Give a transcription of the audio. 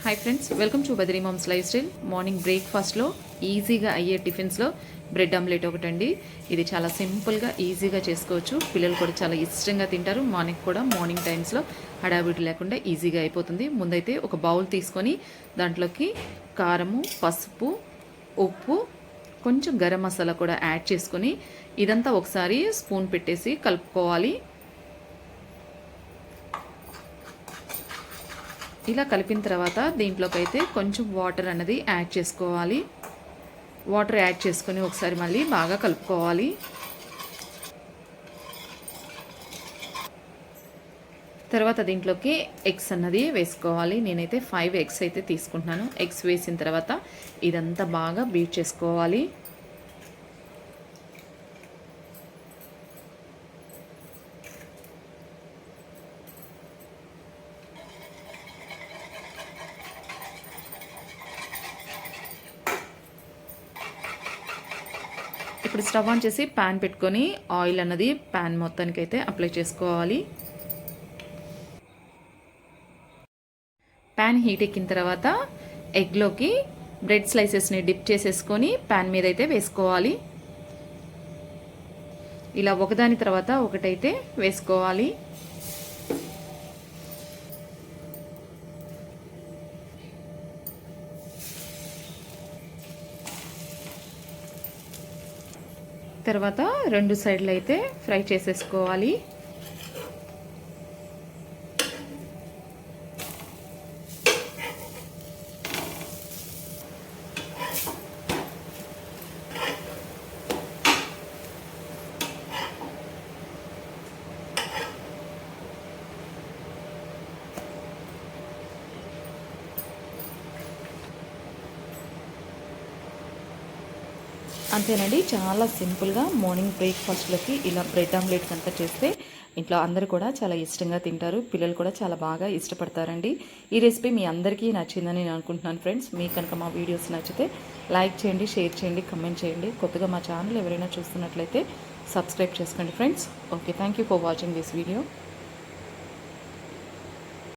Hi friends, welcome to Badri mom's lifestyle. Morning బ్రేక్ఫాస్ట్లో ఈజీగా అయ్యే టిఫిన్స్లో బ్రెడ్ ఆమ్లెట్ ఒకటండి. ఇది చాలా సింపుల్గా ఈజీగా చేసుకోవచ్చు. పిల్లలు కూడా చాలా ఇష్టంగా తింటారు. మార్నింగ్ టైమ్స్లో హడావిడి లేకుండా ఈజీగా అయిపోతుంది. ముందైతే ఒక బౌల్ తీసుకొని దాంట్లోకి కారము, పసుపు, ఉప్పు, కొంచెం గరం మసాలా కూడా యాడ్ చేసుకొని ఇదంతా ఒకసారి స్పూన్ పెట్టేసి కలుపుకోవాలి. ఇలా కలిపిన తర్వాత దీంట్లోకి అయితే కొంచెం వాటర్ అన్నది యాడ్ చేసుకోవాలి. వాటర్ యాడ్ చేసుకొని ఒకసారి మళ్ళీ బాగా కలుపుకోవాలి. తర్వాత దీంట్లోకి ఎగ్స్ అన్నది వేసుకోవాలి. నేనైతే 5 ఎగ్స్ అయితే తీసుకుంటున్నాను. ఎగ్స్ వేసిన తర్వాత ఇదంతా బాగా బీట్ చేసుకోవాలి. ఇప్పుడు స్టవ్ ఆన్ చేసి ప్యాన్ పెట్టుకొని ఆయిల్ అన్నది ప్యాన్ మొత్తానికి అయితే అప్లై చేసుకోవాలి. ప్యాన్ హీట్ ఎక్కిన తర్వాత ఎగ్లోకి బ్రెడ్ స్లైసెస్ని డిప్ చేసేసుకొని ప్యాన్ మీద అయితే వేసుకోవాలి. ఇలా ఒకదాని తర్వాత ఒకటైతే వేసుకోవాలి. తర్వాత రెండు సైడ్లు అయితే ఫ్రై చేసేసుకోవాలి. అంతేనండి, చాలా సింపుల్గా మార్నింగ్ బ్రేక్ఫాస్ట్లోకి ఇలా బ్రెడ్ ఆమ్లెట్ అంతా చేస్తే ఇంట్లో అందరూ కూడా చాలా ఇష్టంగా తింటారు. పిల్లలు కూడా చాలా బాగా ఇష్టపడతారండి. ఈ రెసిపీ మీ అందరికీ నచ్చిందని నేను అనుకుంటున్నాను ఫ్రెండ్స్. మీకు కనుక మా వీడియోస్ నచ్చితే లైక్ చేయండి, షేర్ చేయండి, కమెంట్ చేయండి. కొత్తగా మా ఛానల్ ఎవరైనా చూస్తున్నట్లయితే సబ్స్క్రైబ్ చేసుకోండి friends. Okay, thank you for watching this video.